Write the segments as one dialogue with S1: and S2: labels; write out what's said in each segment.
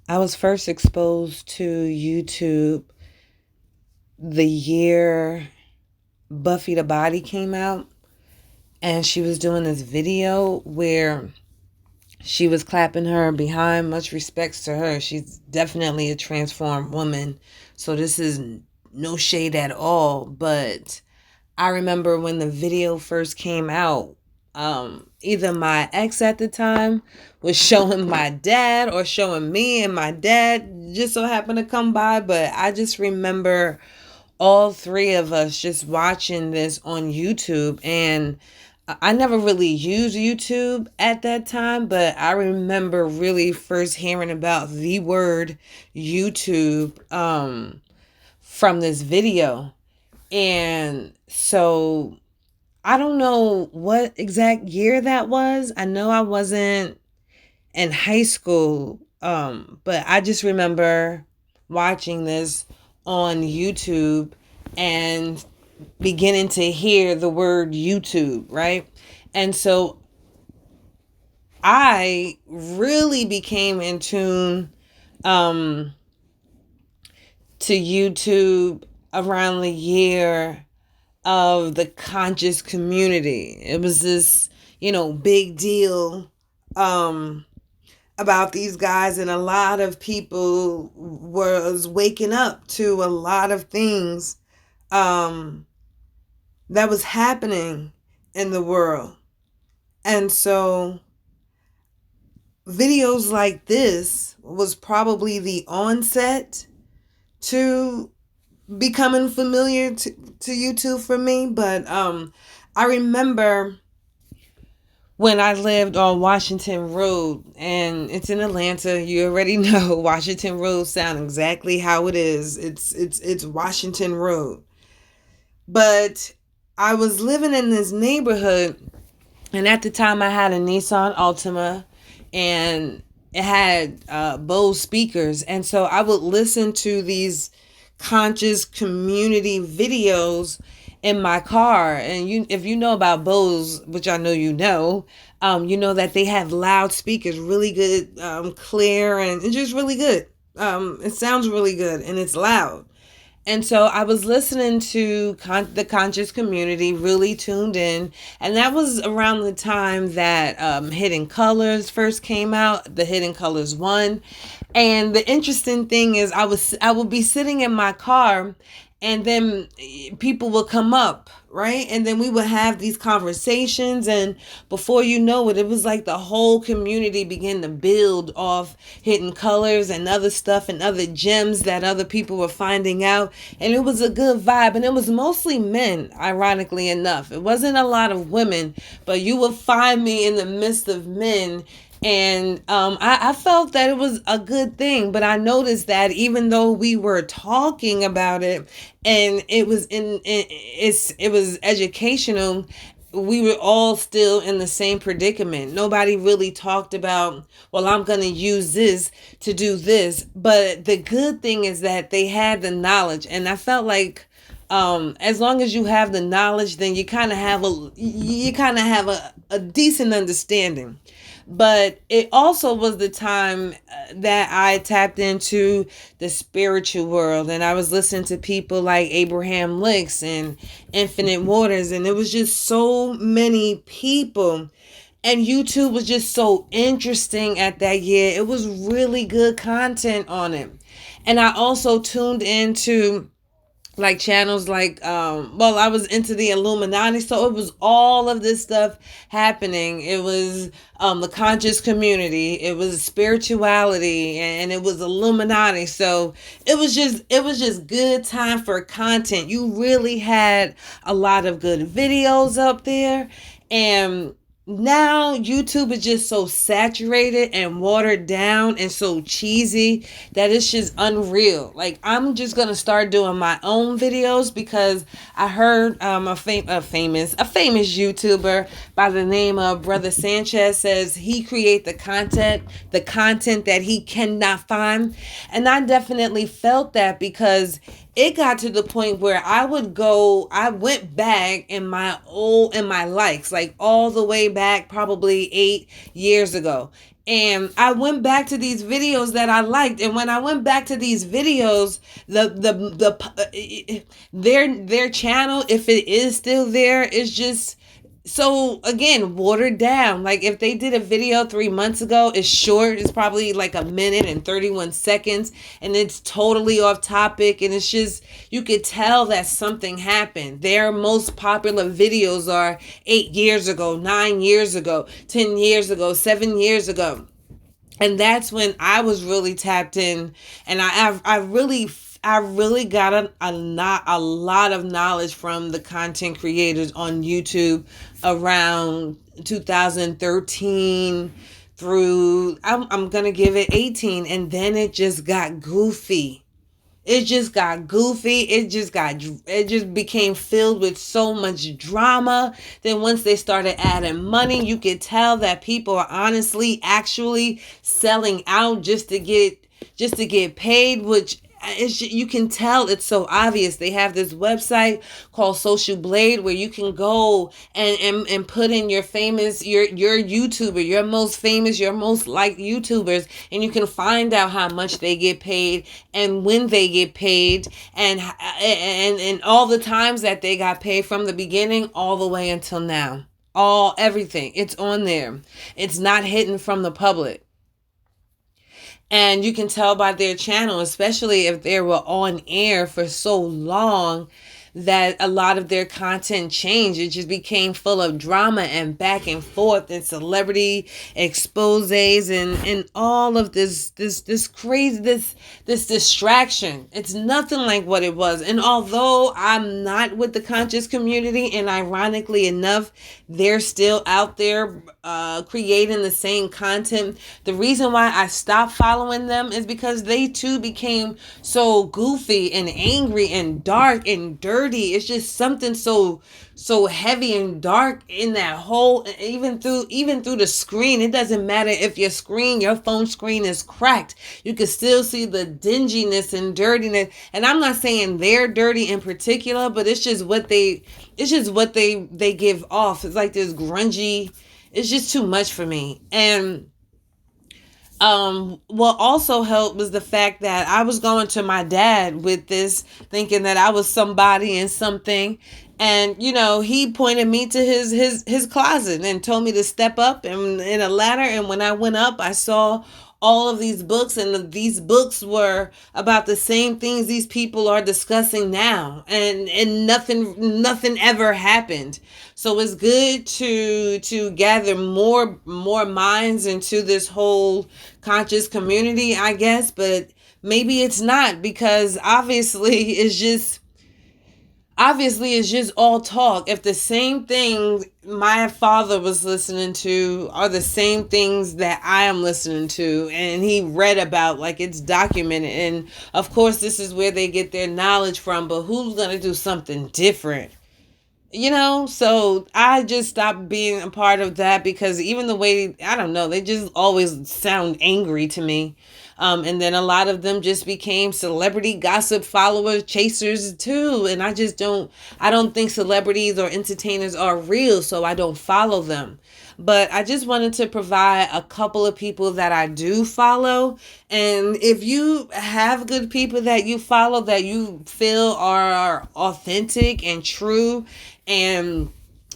S1: I was first exposed to YouTube the year Buffy the Body came out, and she was doing this video where she was clapping her behind. Much respects to her. She's definitely a transformed woman. So this is no shade at all. But I remember when the video first came out, either my ex at the time was showing my dad or showing me, and my dad just so happened to come by. But I just remember all three of us just watching this on YouTube. And I never really used YouTube at that time, but I remember really first hearing about the word YouTube from this video. And so I don't know what exact year that was. I know I wasn't in high school, but I just remember watching this on YouTube and beginning to hear the word YouTube, right? And so I really became in tune um, to YouTube around the year of the conscious community. It was this, big deal about these guys, and a lot of people was waking up to a lot of things um, that was happening in the world. And so videos like this was probably the onset to becoming familiar to YouTube for me. But I remember when I lived on Washington Road, and it's in Atlanta. You already know Washington Road sound exactly how it is. It's Washington Road. But I was living in this neighborhood, and at the time I had a Nissan Altima, and it had Bose speakers. And so I would listen to these conscious community videos in my car. And if you know about Bose, which I know you know that they have loudspeakers, really good, clear, and it's just really good. It sounds really good, and it's loud. And so I was listening to the conscious community, really tuned in. And that was around the time that Hidden Colors first came out, the Hidden Colors 1. And the interesting thing is I would be sitting in my car, and then people would come up, right? And then we would have these conversations, and before you know it, it was like the whole community began to build off Hidden Colors and other stuff and other gems that other people were finding out. And it was a good vibe, and it was mostly men, ironically enough. It wasn't a lot of women, but you would find me in the midst of men. And I felt that it was a good thing. But I noticed that even though we were talking about it, and it was educational, we were all still in the same predicament. Nobody really talked about, well, I'm going to use this to do this. But the good thing is that they had the knowledge, and I felt like as long as you have the knowledge, then you kind of have a decent understanding. But it also was the time that I tapped into the spiritual world, and I was listening to people like Abraham Licks and Infinite Waters, and it was just so many people. And YouTube was just so interesting at that year. It was really good content on it. And I also tuned into like channels like I was into the Illuminati, so it was all of this stuff happening. It was the conscious community, it was spirituality, and it was Illuminati. So it was just good time for content. You really had a lot of good videos up there. And now YouTube is just so saturated and watered down and so cheesy that it's just unreal. Like, I'm just gonna start doing my own videos because I heard a famous YouTuber by the name of Brother Sanchez says he create the content that he cannot find. And I definitely felt that, because it got to the point where I went back in my likes, like all the way back, probably 8 years ago. And I went back to these videos that I liked, and when I went back to these videos, their channel, if it is still there, is just so, again, watered down. Like, if they did a video 3 months ago, it's short. It's probably like a minute and 31 seconds, and it's totally off topic. And it's just, you could tell that something happened. Their most popular videos are 8 years ago, 9 years ago, 10 years ago, 7 years ago. And that's when I was really tapped in, and I really got a lot of knowledge from the content creators on YouTube around 2013 through, I'm gonna give it 18, and then it just got goofy. It just became filled with so much drama. Then once they started adding money, you could tell that people are honestly actually selling out just to get paid, which you can tell it's so obvious. They have this website called Social Blade where you can go and put in your YouTuber, your most famous, your most liked YouTubers, and you can find out how much they get paid and when they get paid, and all the times that they got paid from the beginning all the way until now. Everything. It's on there. It's not hidden from the public. And you can tell by their channel, especially if they were on air for so long, that a lot of their content changed. It just became full of drama and back and forth and celebrity exposes and all of this crazy this distraction. It's nothing like what it was. And although I'm not with the conscious community, and ironically enough, they're still out there creating the same content. The reason why I stopped following them is because they too became so goofy and angry and dark and dirty. It's just something so heavy and dark in that whole, even through the screen. It doesn't matter if your phone screen is cracked. You can still see the dinginess and dirtiness. And I'm not saying they're dirty in particular, but it's just what they give off. It's like this grungy. It's just too much for me. And what also helped was the fact that I was going to my dad with this, thinking that I was somebody and something. And, he pointed me to his closet and told me to step up and in a ladder. And when I went up, I saw all of these books, and these books were about the same things these people are discussing now, and nothing ever happened. So it's good to gather more minds into this whole conscious community, I guess, but maybe it's not, because obviously it's just all talk. If the same things my father was listening to are the same things that I am listening to, and he read about, like, it's documented, and of course this is where they get their knowledge from, but who's going to do something different? So I just stopped being a part of that, because even the way, I don't know, they just always sound angry to me. And then a lot of them just became celebrity gossip followers, chasers too. And I don't think celebrities or entertainers are real, so I don't follow them. But I just wanted to provide a couple of people that I do follow. And if you have good people that you follow that you feel are authentic and true and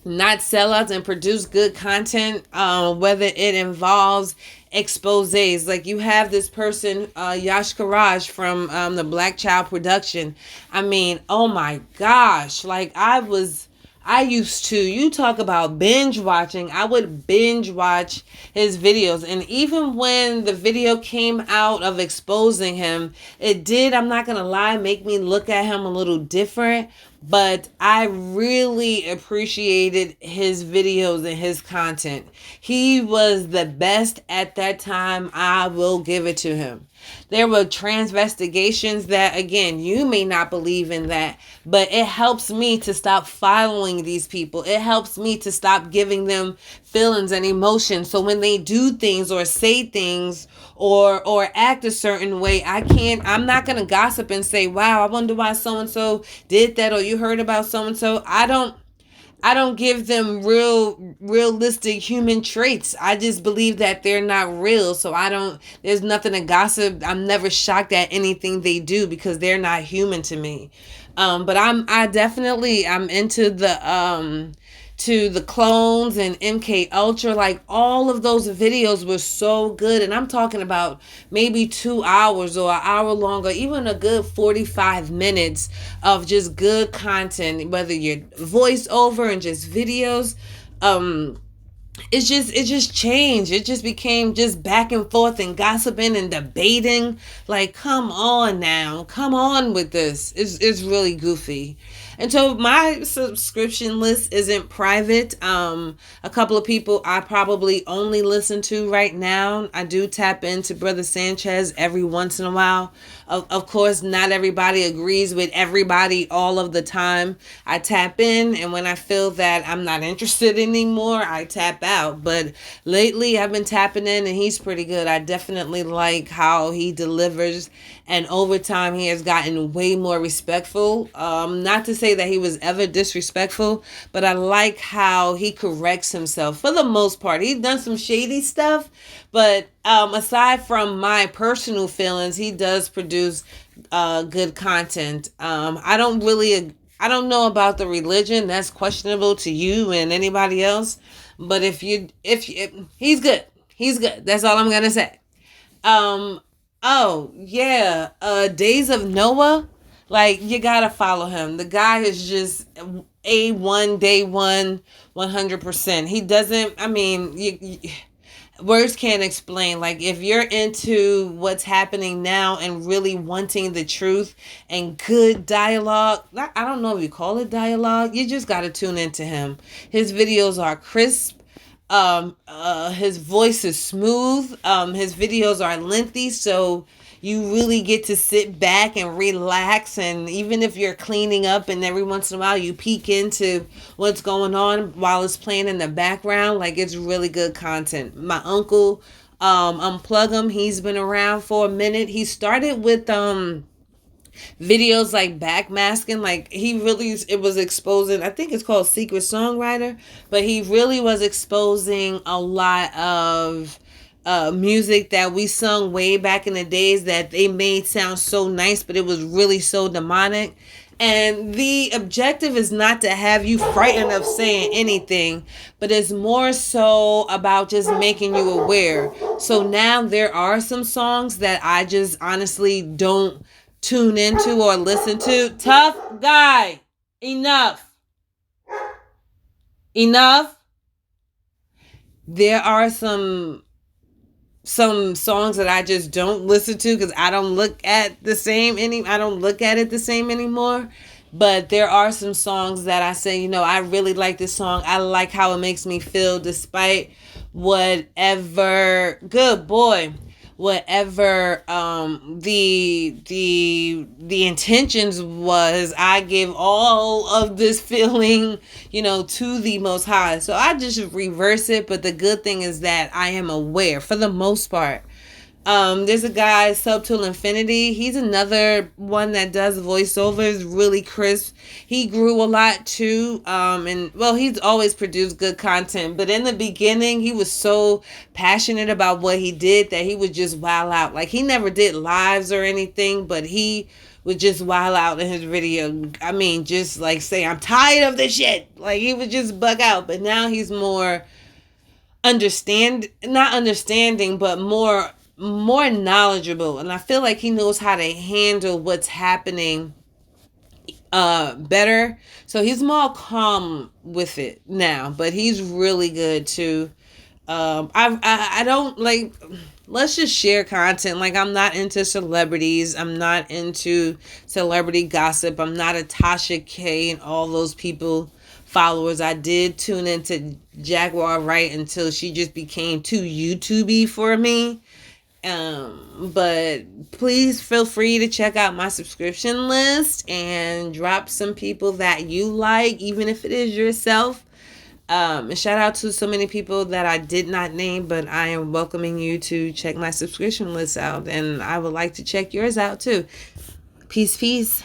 S1: not sellouts and produce good content, whether it involves exposes, like you have this person, Yash Karaj from the Black Child Production. I mean, oh my gosh, like I used to, you talk about binge watching, I would binge watch his videos. And even when the video came out of exposing him, it did, I'm not going to lie, make me look at him a little different. But I really appreciated his videos and his content. He was the best at that time. I will give it to him. There were transvestigations that, again, you may not believe in that, but it helps me to stop following these people. It helps me to stop giving them feelings and emotions. So when they do things or say things or act a certain way, I'm not going to gossip and say, wow, I wonder why so-and-so did that, or you heard about so-and-so. I don't give them realistic human traits. I just believe that they're not real. So I don't, there's nothing to gossip. I'm never shocked at anything they do because they're not human to me. But I'm into the clones and MK Ultra. Like all of those videos were so good, and I'm talking about maybe 2 hours or an hour longer, even a good 45 minutes of just good content, whether you're voiceover and just videos. Um, it just changed. It just became just back and forth and gossiping and debating. Like, come on now, come on with this. It's really goofy. And so my subscription list isn't private. A couple of people I probably only listen to right now. I do tap into Brother Sanchez every once in a while. Of course, not everybody agrees with everybody all of the time. I tap in, and when I feel that I'm not interested anymore, I tap out. But lately, I've been tapping in, and he's pretty good. I definitely like how he delivers, and over time, he has gotten way more respectful. Not to say that he was ever disrespectful, but I like how he corrects himself for the most part. He's done some shady stuff, but aside from my personal feelings, he does produce good content. I don't know about the religion. That's questionable to you and anybody else. But if he's good, he's good. That's all I'm gonna say. Um, oh yeah, Days of Noah. Like you gotta follow him. The guy is just A1 day one, 100%. He doesn't. I mean, words can't explain. Like if you're into what's happening now and really wanting the truth and good dialogue, I don't know if you call it dialogue, you just got to tune into him. His videos are crisp. His voice is smooth. His videos are lengthy, so you really get to sit back and relax. And even if you're cleaning up and every once in a while you peek into what's going on while it's playing in the background, like it's really good content. My uncle, unplug him, he's been around for a minute. He started with videos like backmasking. Like he really, it was exposing, I think it's called Secret Songwriter, but he really was exposing a lot of music that we sung way back in the days that they made sound so nice, but it was really so demonic. And the objective is not to have you frightened of saying anything, but it's more so about just making you aware. So now there are some songs that I just honestly don't tune into or listen to. Tough guy. Enough. Enough. There are some songs that I just don't listen to because I don't look at I don't look at it the same anymore. But there are some songs that I say, I really like this song. I like how it makes me feel despite whatever, good boy, whatever the intentions was. I give all of this feeling, to the Most High. So I just reverse it. But the good thing is that I am aware for the most part. There's a guy, Subtle Infinity. He's another one that does voiceovers, really crisp. He grew a lot too. And well, he's always produced good content. But in the beginning, he was so passionate about what he did that he would just wild out. Like he never did lives or anything, but he would just wild out in his video. I mean, just like say, I'm tired of this shit. Like he would just bug out. But now he's more not understanding, but more knowledgeable, and I feel like he knows how to handle what's happening better. So he's more calm with it now, but he's really good too. I don't like, let's just share content. Like I'm not into celebrities. I'm not into celebrity gossip. I'm not a Tasha K and all those people followers. I did tune into Jaguar Wright until she just became too YouTubey for me. But please feel free to check out my subscription list and drop some people that you like, even if it is yourself. And shout out to so many people that I did not name, but I am welcoming you to check my subscription list out, and I would like to check yours out too. Peace, peace.